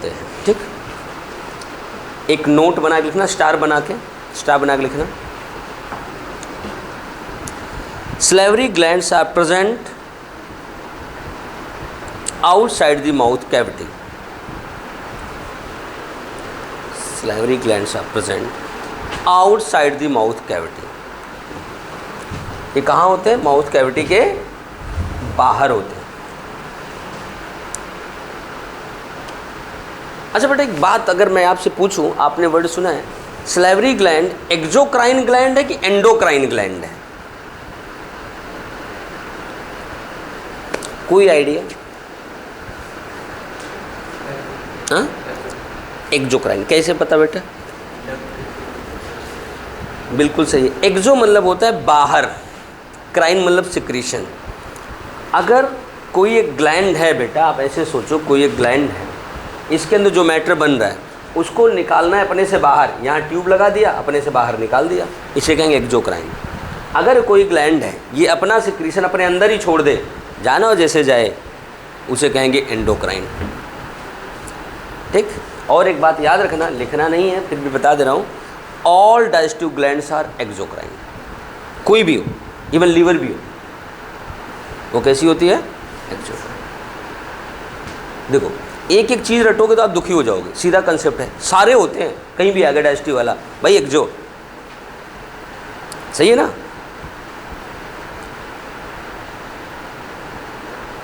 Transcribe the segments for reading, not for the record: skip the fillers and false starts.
होते हैं। ठीक, एक नोट बना के लिखना, स्टार बना के लिखना। Salivary glands are present outside the mouth cavity. Salivary glands are present outside the mouth cavity. ये कहाँ होते हैं? माउथ कैविटी के बाहर होते हैं। अच्छा बेटा, एक बात अगर मैं आपसे पूछूं, आपने वर्ड सुना है सलाइवरी ग्लैंड एक्सोक्राइन ग्लैंड है कि एंडोक्राइन ग्लैंड है? कोई आइडिया? हाँ, एक्सोक्राइन। कैसे पता बेटा? बिल्कुल सही है। एक्सो मतलब होता है बाहर, क्राइन मतलब सिक्रीशन। अगर कोई एक ग्लैंड है बेटा, आप ऐसे सोचो कोई एक ग्लैंड है, इसके अंदर जो मैटर बन रहा है उसको निकालना है अपने से बाहर, यहाँ ट्यूब लगा दिया, अपने से बाहर निकाल दिया, इसे कहेंगे एक्सोक्राइन। अगर कोई ग्लैंड है ये अपना सिक्रीशन अपने अंदर ही छोड़ दे, जाना हो जैसे जाए, उसे कहेंगे एंडोक्राइन। ठीक, और एक बात याद रखना, लिखना नहीं है फिर भी बता दे रहा हूँ, all digestive glands are exocrine. कोई भी हो, इवन लीवर भी हो, वो कैसी होती है? एक्सोक्राइन। देखो, एक एक चीज़ रटोगे तो आप दुखी हो जाओगे, सीधा कंसेप्ट है। सारे होते हैं, कहीं भी आ गया डाइजेस्टिव वाला, भाई एक्सो, सही है ना?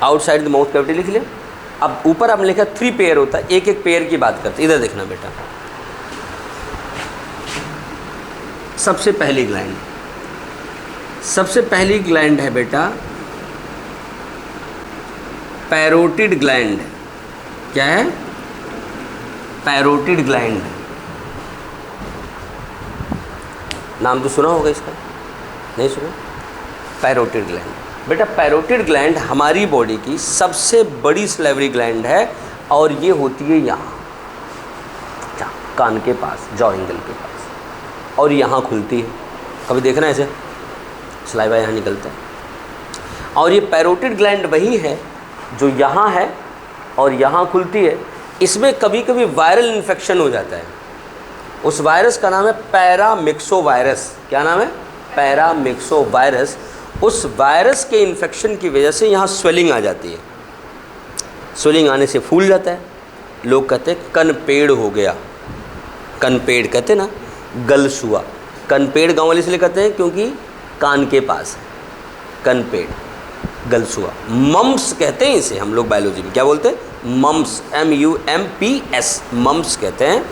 आउटसाइड द माउथ कैविटी लिख लिया। अब ऊपर आपने लिखा 3 पेयर होता है, एक एक पेयर की बात करते। इधर देखना बेटा, सबसे पहली ग्लैंड है बेटा पैरोटिड ग्लैंड। क्या है? Parotid gland. नाम तो सुना होगा इसका, नहीं सुना? Parotid gland. बेटा पैरोटिड ग्लैंड हमारी बॉडी की सबसे बड़ी सलाइवरी ग्लैंड है, और ये होती है यहाँ कान के पास, जॉ एंगल के पास, और यहाँ खुलती है। कभी देखना ऐसे सलाइवा यहाँ निकलता है। और ये पैरोटिड ग्लैंड वही है जो यहाँ है और यहाँ खुलती है। इसमें कभी कभी वायरल इन्फेक्शन हो जाता है, उस वायरस का नाम है पैरामिक्सोवायरस। क्या नाम है? पैरामिक्सोवायरस। उस वायरस के इन्फेक्शन की वजह से यहाँ स्वेलिंग आ जाती है। स्वेलिंग आने से फूल जाता है, लोग कहते हैं कनपेड़ हो गया। कनपेड़ कहते हैं ना, गलसुआ। कनपेड़ गाँव वाले इसलिए कहते हैं क्योंकि कान के पास है, कनपेड़, गलसुआ। मम्स कहते हैं इसे हम लोग बायोलॉजी में, क्या बोलते हैं? मम्स, MUMPS, मम्स कहते हैं।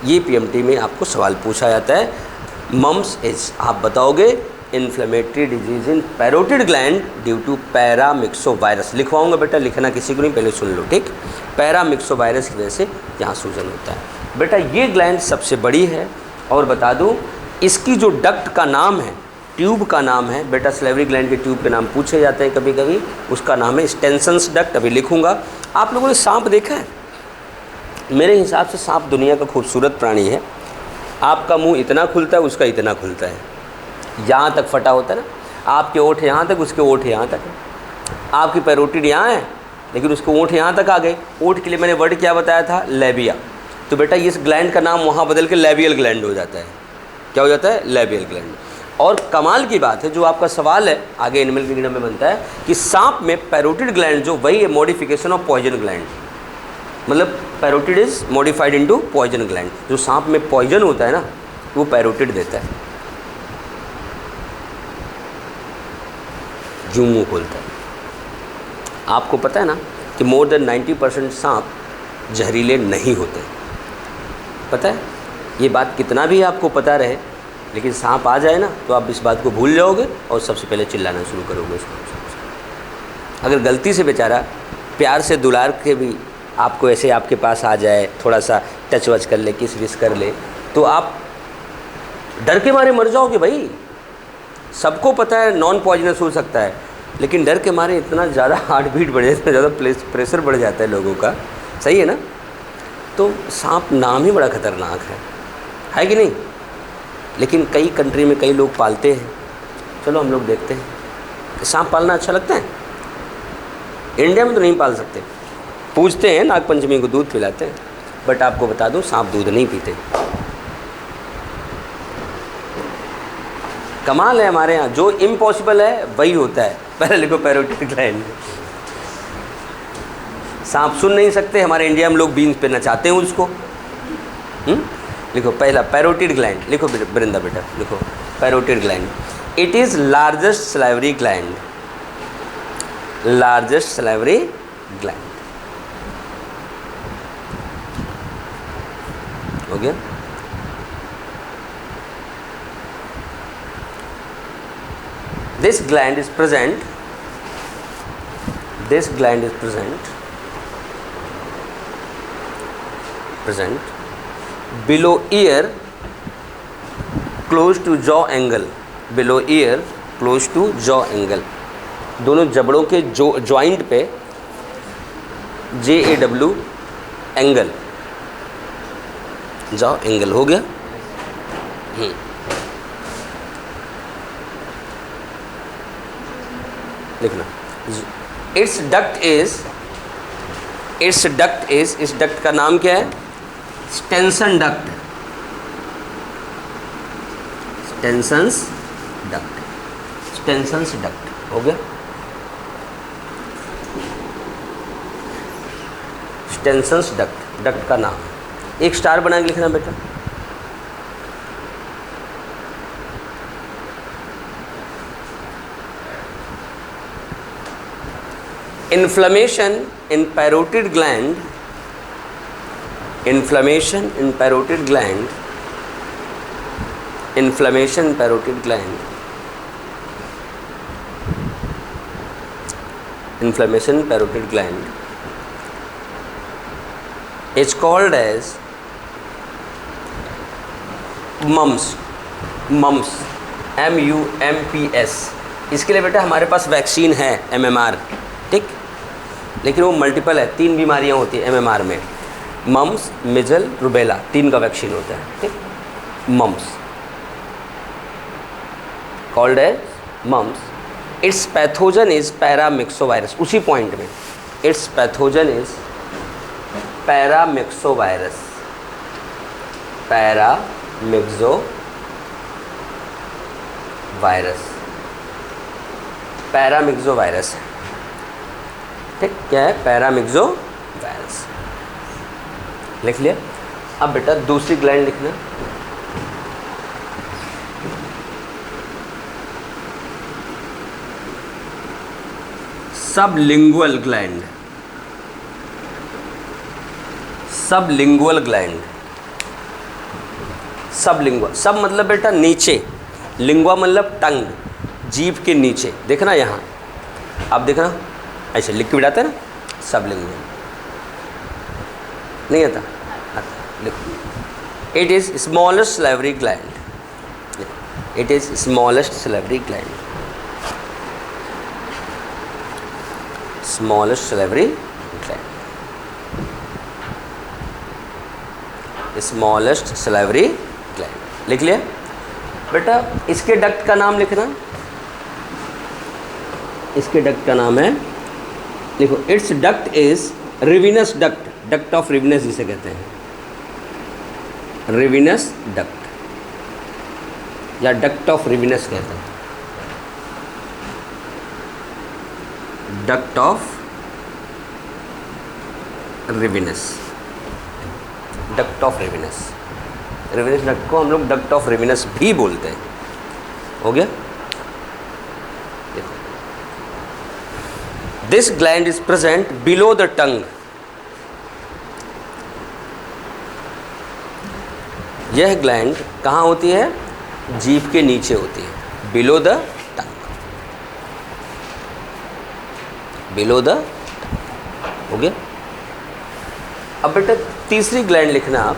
ये PMT में आपको सवाल पूछा जाता है, मम्स इज, आप बताओगे inflammatory disease in parotid gland due to paramyxovirus. लिखवाऊंगा बेटा, लिखना किसी को नहीं, पहले सुन लो। ठीक, पैरामिक्सोवायरस की वजह से यहाँ सूजन होता है। बेटा ये ग्लैंड सबसे बड़ी है, और बता दूँ इसकी जो डक्ट का नाम है, ट्यूब का नाम है बेटा, सलाइवरी ग्लैंड के ट्यूब के नाम पूछे जाते हैं कभी कभी, उसका नाम है स्टेंसन्स डक्ट। अभी लिखूंगा। आप लोगों ने सांप देखा है? मेरे हिसाब से सांप दुनिया का खूबसूरत प्राणी है। आपका मुंह इतना खुलता है, उसका इतना खुलता है, यहाँ तक फटा होता है ना। आपके ओठ यहाँ तक, उसके ओठ यहाँ तक है। आपकी पैरोटिड यहाँ है, लेकिन उसके ओठ यहाँ तक आ गए। ओठ के लिए मैंने वर्ड क्या बताया था? लेबिया। तो बेटा इस ग्लैंड का नाम वहाँ बदल के लेबियल ग्लैंड हो जाता है। क्या हो जाता है? Labial gland. और कमाल की बात है, जो आपका सवाल है आगे एनिमल किंगडम में बनता है, कि सांप में पैरोटिड ग्लैंड जो वही है मॉडिफिकेशन ऑफ पॉइजन ग्लैंड। मतलब parotid is modified into poison gland. जो सांप में पॉइजन होता है ना, वो पैरोटिड देता है, जो मुँह खोलता है। आपको पता है ना कि मोर देन 90% सांप जहरीले नहीं होते। पता है? ये बात कितना भी आपको पता रहे, लेकिन सांप आ जाए ना तो आप इस बात को भूल जाओगे और सबसे पहले चिल्लाना शुरू करोगे उसको। अगर गलती से बेचारा प्यार से दुलार के भी आपको ऐसे आपके पास आ जाए, थोड़ा सा टच वच कर ले, किस विस कर ले, तो आप डर के मारे मर जाओगे भाई। सबको पता है नॉन पॉइजनस हो सकता है, लेकिन डर के मारे इतना ज़्यादा हार्ट बीट बढ़ जाता है, ज़्यादा प्रेशर बढ़ जाता है लोगों का। सही है ना? तो सांप नाम ही बड़ा ख़तरनाक है कि नहीं? लेकिन कई कंट्री में कई लोग पालते हैं। चलो हम लोग देखते हैं। सांप पालना अच्छा लगता है? इंडिया में तो नहीं पाल सकते। पूछते हैं नागपंचमी को दूध पिलाते हैं, बट आपको बता दूं सांप दूध नहीं पीते। कमाल है हमारे यहाँ, जो इम्पॉसिबल है वही होता है। पहले लिखो पैरोटिड ग्लैंड। सांप सुन नहीं सकते, हमारे इंडिया में लोग बीन्स पे नचाते हैं उसको। लिखो पहला पैरोटिड ग्लैंड, लिखो वृंदा बेटा, लिखो parotid gland. It is largest salivary gland, largest salivary gland. हो गया। This gland is present below ear close to jaw angle, below ear close to jaw angle, दोनों जबड़ों के जॉइंट पे JAW एंगल, जॉ एंगल। हो गया। लिखना its duct is, इस डक्ट का नाम क्या है? Stensen duct, Stensen's duct. हो गया। स्टेंसन्स डक्ट का नाम, एक स्टार बना के लिखना बेटा। Inflammation in parotid gland, inflammation in parotid gland is called as mumps, MUMPS। इसके लिए बेटा हमारे पास वैक्सीन है MMR, ठीक, लेकिन वो मल्टीपल है, 3 बीमारियां होती है MMR में, मम्स, मिजल, रुबेला, 3 का वैक्सीन होता है, ठीक। Mumps called as mumps. Its pathogen is paramyxovirus, उसी पॉइंट में its pathogen is paramyxovirus, paramyxovirus, ठीक। क्या है? पैरामिक्सोवायरस। लिख लिया। अब बेटा दूसरी ग्लैंड लिखना। Sublingual gland, sublingual gland, sublingual, सब मतलब बेटा नीचे, लिंगुआ मतलब टंग, जीभ के नीचे। देखना यहाँ, अब देखना ऐसे लिख के बिठाते हैं ना, सबलिंगुअल। नहीं आता? लिखो it is smallest salivary gland, it is smallest salivary gland, smallest salivary gland, smallest salivary gland. लिख लिया बेटा। इसके डक्ट का नाम लिखना, इसके डक्ट का नाम है, लिखो it's duct is Rivinus duct, duct of Rivinus जिसे कहते हैं, रिविनस डक्ट या डक्ट ऑफ रिविनस कहते हैं, duct of Rivinus, duct of Rivinus, Rivinus duct को हम लोग डक्ट ऑफ रिविनस भी बोलते हैं। हो गया। This gland is present below the tongue, यह ग्लैंड कहाँ होती है? जीभ के नीचे होती है, below the tongue, below the. हो गया। अब बेटा तीसरी ग्लैंड लिखना आप,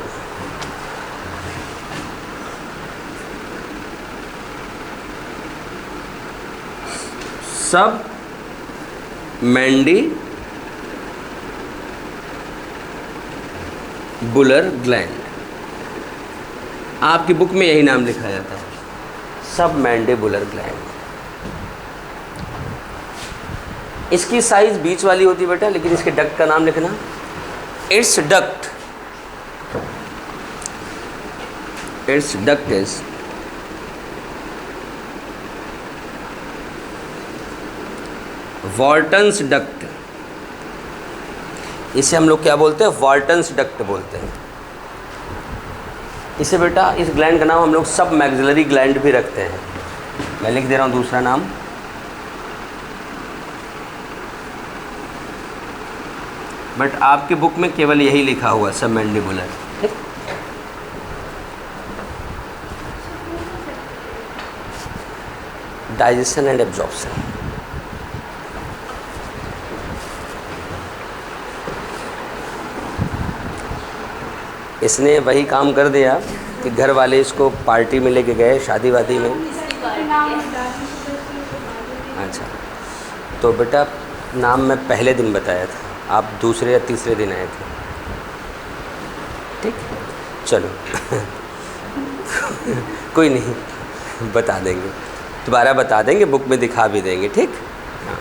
सब मैंडिबुलर ग्लैंड, आपकी बुक में यही नाम लिखा जाता है, सब मैंडिबुलर ग्लैंड। इसकी साइज बीच वाली होती है बेटा, लेकिन इसके डक्ट का नाम लिखना, its duct, its duct is Wharton's duct. इसे हम लोग क्या बोलते हैं? वॉल्टन्स डक्ट बोलते हैं इसे बेटा। इस ग्लैंड का नाम हम लोग सब मैक्सिलरी ग्लैंड भी रखते हैं। मैं लिख दे रहा हूँ दूसरा नाम, बट आपके बुक में केवल यही लिखा हुआ सब मैंडिबुलर। Digestion and absorption. इसने वही काम कर दिया कि घर वाले इसको पार्टी में लेके गए, शादी वादी में। अच्छा, तो बेटा नाम मैं पहले दिन बताया था, आप दूसरे या तीसरे दिन आए थे। ठीक, चलो कोई नहीं, बता देंगे, दोबारा बता देंगे, बुक में दिखा भी देंगे। ठीक, हाँ,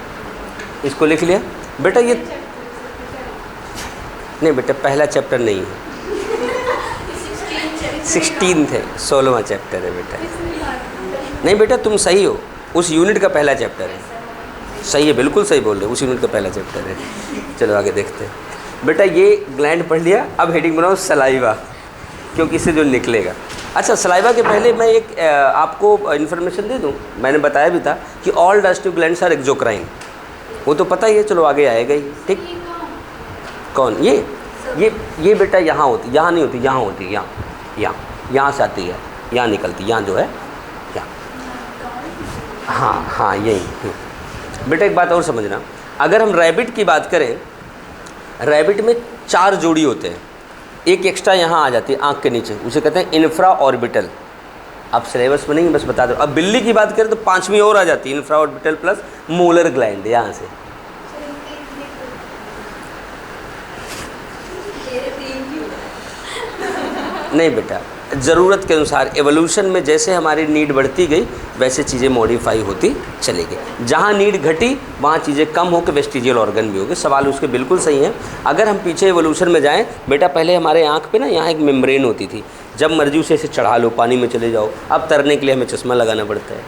इसको लिख लिया बेटा। ये नहीं बेटा, पहला चैप्टर नहीं है, 16 है, 16वां चैप्टर है बेटा। नहीं बेटा, तुम सही हो, उस यूनिट का पहला चैप्टर है। सही है, बिल्कुल सही बोल रहे हो, उस यूनिट का पहला चैप्टर है। चलो आगे देखते हैं बेटा। ये ग्लैंड पढ़ लिया, अब हेडिंग बनाओ सलाइवा, क्योंकि इससे जो निकलेगा। अच्छा, सलाइवा के पहले मैं एक आपको इन्फॉर्मेशन दे दूं। मैंने बताया भी था कि all digestive glands are exocrine, वो तो पता ही है, चलो आगे आएगा ही। ठीक, कौन? ये बेटा यहाँ होती, यहाँ नहीं होती, यहाँ होती, यहाँ से आती है, यहाँ निकलती, यहाँ जो है यहाँ। हाँ यही। बेटा एक बात और समझना, अगर हम रैबिट की बात करें, रैबिट में 4 जोड़ी होते हैं, एक एक्स्ट्रा यहाँ आ जाती है आँख के नीचे, उसे कहते हैं इंफ्रा ऑर्बिटल। अब सिलेबस में नहीं, बस बता दो। अब बिल्ली की बात करें तो 5वीं और आ जाती है, infra orbital plus molar gland, यहाँ से। नहीं बेटा, ज़रूरत के अनुसार एवोल्यूशन में जैसे हमारी नीड बढ़ती गई वैसे चीज़ें मॉडिफाई होती चली गई। जहाँ नीड घटी वहाँ चीज़ें कम होकर वेस्टिजियल ऑर्गन भी हो गए। सवाल उसके बिल्कुल सही है। अगर हम पीछे एवोल्यूशन में जाएं बेटा, पहले हमारे आँख पे ना यहाँ एक मेम्ब्रेन होती थी, जब मर्जी उसे ऐसे चढ़ा लो, पानी में चले जाओ। अब तैरने के लिए हमें चश्मा लगाना पड़ता है,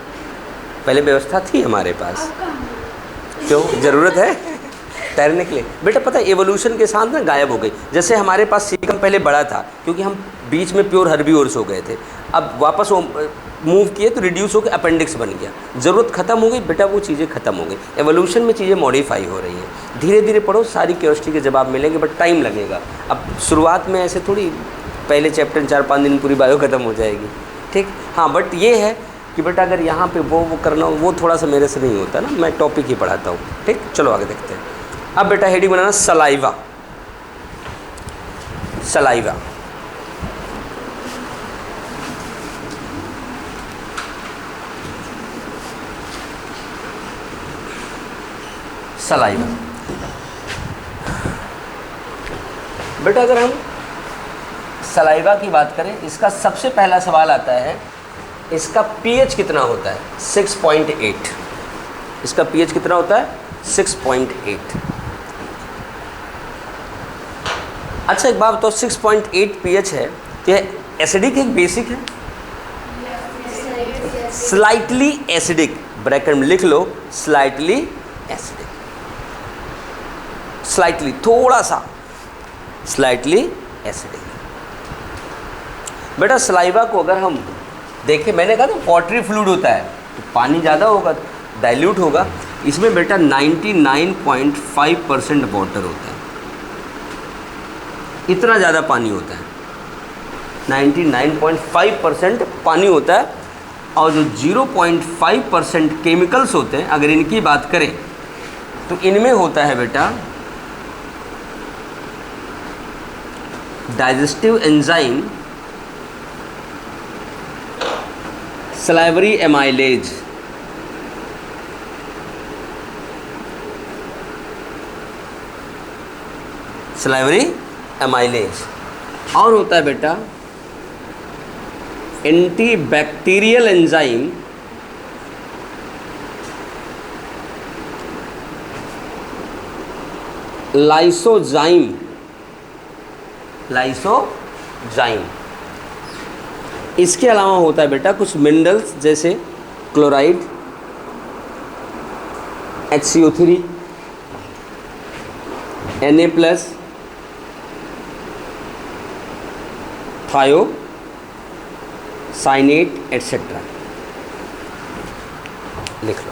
पहले व्यवस्था थी हमारे पास। क्यों ज़रूरत है तैरने के लिए? बेटा पता है एवोल्यूशन के साथ ना गायब हो गई। जैसे हमारे पास सीकम पहले बड़ा था, क्योंकि हम बीच में प्योर हर्बीवोर्स हो गए थे, अब वापस वो मूव किए तो रिड्यूस होकर अपेंडिक्स बन गया। ज़रूरत ख़त्म हो गई बेटा, वो चीज़ें ख़त्म हो गई। एवोल्यूशन में चीज़ें मॉडिफाई हो रही हैं। धीरे धीरे पढ़ो, सारी क्यूरियोसिटी के जवाब मिलेंगे, बट टाइम लगेगा। अब शुरुआत में ऐसे थोड़ी पहले चैप्टर 4-5 दिन पूरी बायो ख़त्म हो जाएगी। ठीक, हाँ, बट ये है कि बेटा अगर यहाँ पे वो करना हो, वो थोड़ा सा मेरे से नहीं होता ना, मैं टॉपिक ही पढ़ाता हूँ। ठीक, चलो आगे देखते हैं। अब बेटा हेडिंग बनाना सलाइवा। Saliva, saliva. बेटा अगर हम सलाइवा की बात करें, इसका सबसे पहला सवाल आता है, इसका पीएच कितना होता है? 6.8। इसका पीएच कितना होता है? 6.8। अच्छा एक बात बताओ, 6.8 पीएच है तो यह एसिडिक है, बेसिक है? स्लाइटली एसिडिक, ब्रैकेट में लिख लो, स्लाइटली एसिडिक। स्लाइटली, थोड़ा सा स्लाइटली एसिडिक। बेटा सलाइवा को अगर हम देखें, मैंने कहा था वाटरी फ्लूइड होता है तो पानी ज़्यादा होगा, डाइल्यूट होगा। इसमें बेटा 99.5% वाटर होता है, इतना ज़्यादा पानी होता है, 99.5% पानी होता है। और जो 0.5% केमिकल्स होते हैं, अगर इनकी बात करें तो इनमें होता है बेटा digestive enzyme salivary amylase, salivary amylase, और होता है बेटा एंटी बैक्टीरियल एंजाइम लाइसोजाइम, इसके अलावा होता है बेटा कुछ मिनरल्स जैसे chloride, HCO3, Na+, thiocyanate etcetera. लिख लो।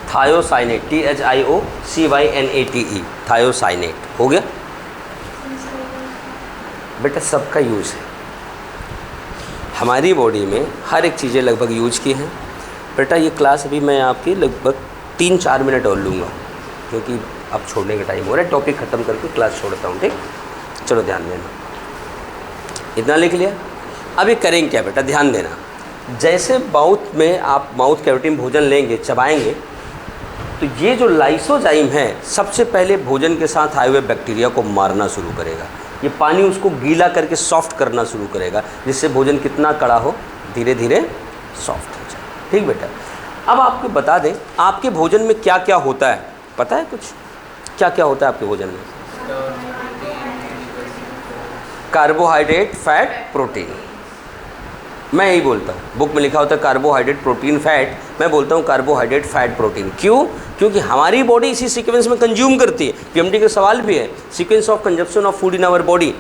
थायोसाइनेट, THIOCYNATE, थायोसाइनेट हो गया बेटा। सबका यूज़ है हमारी बॉडी में, हर एक चीज़ें लगभग यूज की हैं बेटा। ये क्लास अभी मैं आपकी लगभग 3-4 मिनट और लूँगा क्योंकि अब छोड़ने का टाइम हो रहा है। टॉपिक ख़त्म करके क्लास छोड़ता हूँ, ठीक। चलो ध्यान देना, इतना लिख लिया। अब ये करेंगे क्या बेटा, ध्यान देना। जैसे माउथ में आप माउथ कैविटी में भोजन लेंगे, चबाएंगे, तो ये जो लाइसोजाइम है सबसे पहले भोजन के साथ आए हुए बैक्टीरिया को मारना शुरू करेगा। ये पानी उसको गीला करके सॉफ्ट करना शुरू करेगा, जिससे भोजन कितना कड़ा हो धीरे धीरे सॉफ्ट हो जाए, ठीक बेटा। अब आपको बता दें आपके भोजन में क्या क्या होता है, पता है कुछ क्या क्या होता है आपके भोजन में? Carbohydrate, fat, protein. मैं यही बोलता हूँ, बुक में लिखा होता है कार्बोहाइड्रेट, प्रोटीन, फैट, मैं बोलता हूँ कार्बोहाइड्रेट, फैट, प्रोटीन। क्यों? क्योंकि हमारी बॉडी इसी सीक्वेंस में कंज्यूम करती है। पीएमटी का सवाल भी है, sequence of consumption of food in our body,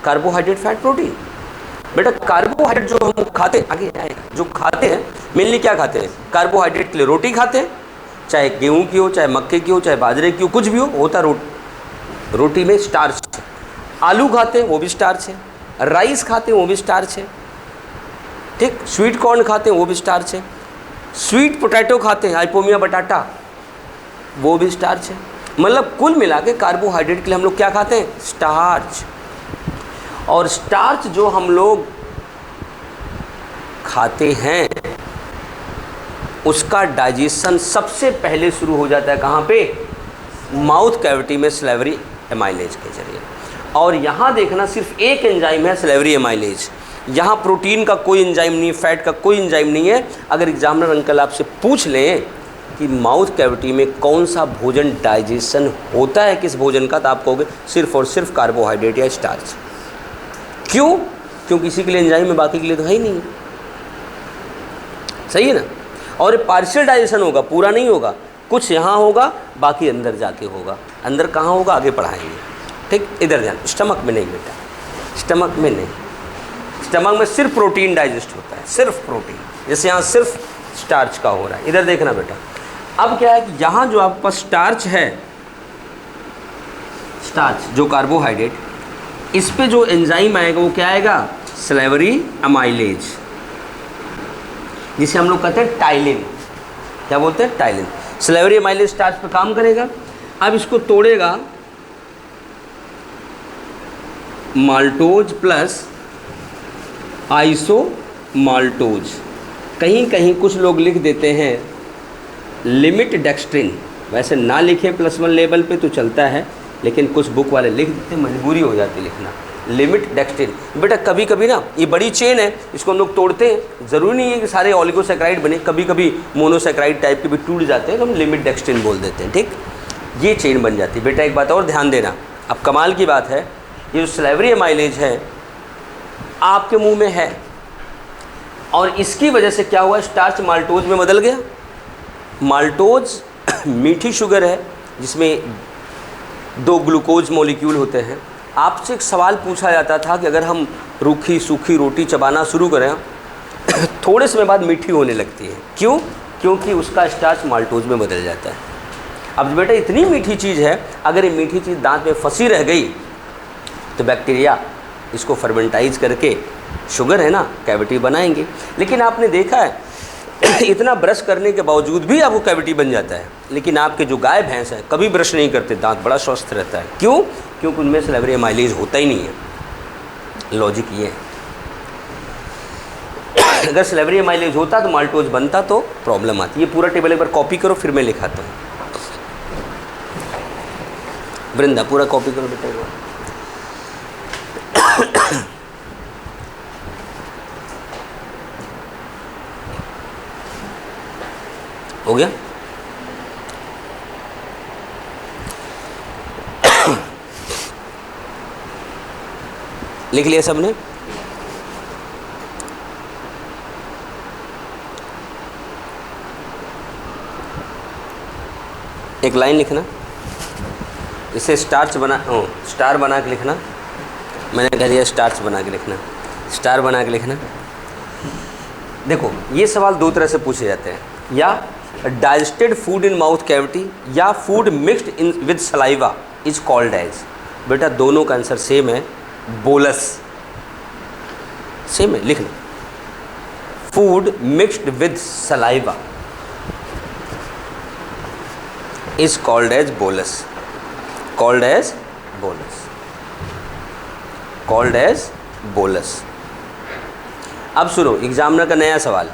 carbohydrate, fat, protein. बेटा कार्बोहाइड्रेट जो हम खाते हैं, आगे आएगा, जो खाते हैं मेनली क्या खाते हैं? कार्बोहाइड्रेट के लिए रोटी खाते हैं, चाहे गेहूँ की हो, चाहे मक्के की हो, चाहे बाजरे की हो, कुछ भी हो, होता रोटी में स्टार्च है। आलू खाते हैं, वो भी स्टार्च है। राइस खाते हैं, वो भी स्टार्च है, ठीक। स्वीट कॉर्न खाते हैं, वो भी स्टार्च है। स्वीट पोटैटो खाते हैं, हाइपोमिया बटाटा, वो भी स्टार्च है। मतलब कुल मिला के कार्बोहाइड्रेट के लिए हम लोग क्या खाते हैं? स्टार्च। और स्टार्च जो हम लोग खाते हैं उसका डाइजेशन सबसे पहले शुरू हो जाता है कहाँ पे? माउथ कैविटी में, सलेवरी एमाइलेज के जरिए। और यहाँ देखना सिर्फ एक एंजाइम है, सलेवरी एमाइलेज। यहाँ प्रोटीन का कोई एंजाइम नहीं है, फैट का कोई एंजाइम नहीं है। अगर एग्जामिनर अंकल आपसे पूछ लें कि माउथ कैविटी में कौन सा भोजन डाइजेशन होता है किस भोजन का, तो आप कहोगे सिर्फ और सिर्फ कार्बोहाइड्रेट या स्टार्च। क्यों? क्योंकि इसी के लिए एंजाइम है, बाकी के लिए तो है ही नहीं। सही है ना? और पार्शियल डाइजेशन होगा, पूरा नहीं होगा। कुछ यहाँ होगा, बाकी अंदर जाके होगा। अंदर कहाँ होगा आगे पढ़ाएंगे, ठीक। इधर ध्यान, स्टमक में नहीं बेटा, स्टमक में नहीं। स्टमक में सिर्फ प्रोटीन डाइजेस्ट होता है, सिर्फ प्रोटीन, जैसे यहाँ सिर्फ स्टार्च का हो रहा है। इधर देखना बेटा, अब क्या है कि यहाँ जो आपके पास स्टार्च है, स्टार्च जो कार्बोहाइड्रेट, इस पे जो एंजाइम आएगा वो क्या आएगा? सलेवरी एमाइलेज, जिसे हम लोग कहते हैं टाइलिन। क्या बोलते हैं? टाइलिन। सलेवरी एमाइलेज स्टार्च पे काम करेगा। अब इसको तोड़ेगा माल्टोज प्लस आइसोमाल्टोज। कहीं कहीं कुछ लोग लिख देते हैं लिमिट डेक्स्ट्रिन, वैसे ना लिखे +1 लेवल पे तो चलता है, लेकिन कुछ बुक वाले लिख देते, मजबूरी हो जाती लिखना लिमिट डेक्स्ट्रिन। बेटा कभी कभी ना ये बड़ी चेन है, इसको हम लोग तोड़ते हैं, ज़रूरी नहीं है कि सारे ऑलिगोसैकेराइड बने, कभी कभी मोनोसैकेराइड टाइप के भी टूट जाते हैं, तो हम लिमिट डेक्स्ट्रिन बोल देते हैं, ठीक। ये चेन बन जाती है। बेटा एक बात और ध्यान देना, अब कमाल की बात है, ये जो सलेवरी एमाइलेज है आपके मुंह में है, और इसकी वजह से क्या हुआ? स्टार्च माल्टोज में बदल गया। माल्टोज मीठी शुगर है जिसमें 2 ग्लूकोज मॉलिक्यूल होते हैं। आपसे एक सवाल पूछा जाता था कि अगर हम रूखी सूखी रोटी चबाना शुरू करें थोड़े समय बाद मीठी होने लगती है, क्यों? क्योंकि उसका स्टार्च माल्टोज में बदल जाता है। अब बेटा इतनी मीठी चीज़ है, अगर ये मीठी चीज़ दांत में फंसी रह गई तो बैक्टीरिया इसको फर्मेंटाइज करके, शुगर है ना, कैविटी बनाएंगे। लेकिन आपने देखा है इतना ब्रश करने के बावजूद भी आपको कैविटी बन जाता है, लेकिन आपके जो गाय भैंस है कभी ब्रश नहीं करते, दांत बड़ा स्वस्थ रहता है। क्यों? क्योंकि उनमें सलेवरी एमाइलेज होता ही नहीं है। लॉजिक ये है। अगर सिलेवरी माइलेज होता तो माल्टोज बनता तो प्रॉब्लम आती। ये पूरा टेबल एक बार कॉपी करो, फिर मैं लिखाता हूँ। वृंदा पूरा कॉपी करो बेटा एक बार। हो गया? लिख लिया सबने? एक लाइन लिखना, इसे स्टार बना के लिखना। मैंने कह दिया स्टार बना के लिखना, स्टार बना के लिखना। देखो ये सवाल दो तरह से पूछे जाते हैं, या digested food in mouth cavity या food mixed in with saliva is called as. बेटा दोनों का आंसर सेम है, बोलस। सेम है, लिखना। Food mixed with saliva is called as bolus, called as bolus, called as bolus। अब सुनो examiner का नया सवाल,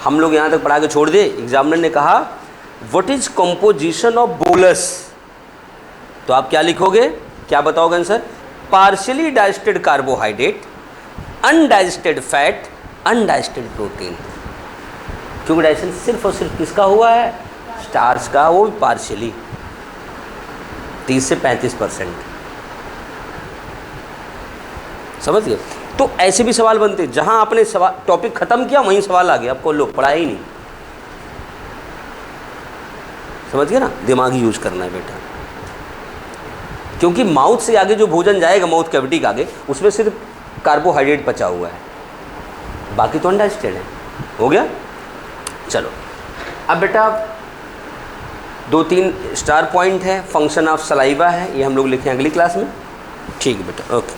हम लोग यहाँ तक पढ़ा के छोड़ दे। एग्जामिनर ने कहा what is composition of bolus, तो आप क्या लिखोगे, क्या बताओगे answer? Partially digested carbohydrate, undigested fat, undigested protein. क्योंकि डाइजेशन सिर्फ और सिर्फ किसका हुआ है? स्टार्च का, वो भी पार्शियली 30 से 35%। समझ गए? तो ऐसे भी सवाल बनते हैं, जहां आपने सवाल टॉपिक खत्म किया वहीं सवाल आ गया, आपको लो पढ़ा ही नहीं। समझ गए ना? दिमाग यूज करना है बेटा, क्योंकि माउथ से आगे जो भोजन जाएगा, माउथ कैविटी के आगे, उसमें सिर्फ कार्बोहाइड्रेट पचा हुआ है, बाकी तो अनडाइजेस्टेड है। हो गया? चलो अब बेटा 2-3 स्टार पॉइंट है, फंक्शन ऑफ सलाइवा है, ये हम लोग लिखें अगली क्लास में। ठीक है बेटा, ओके।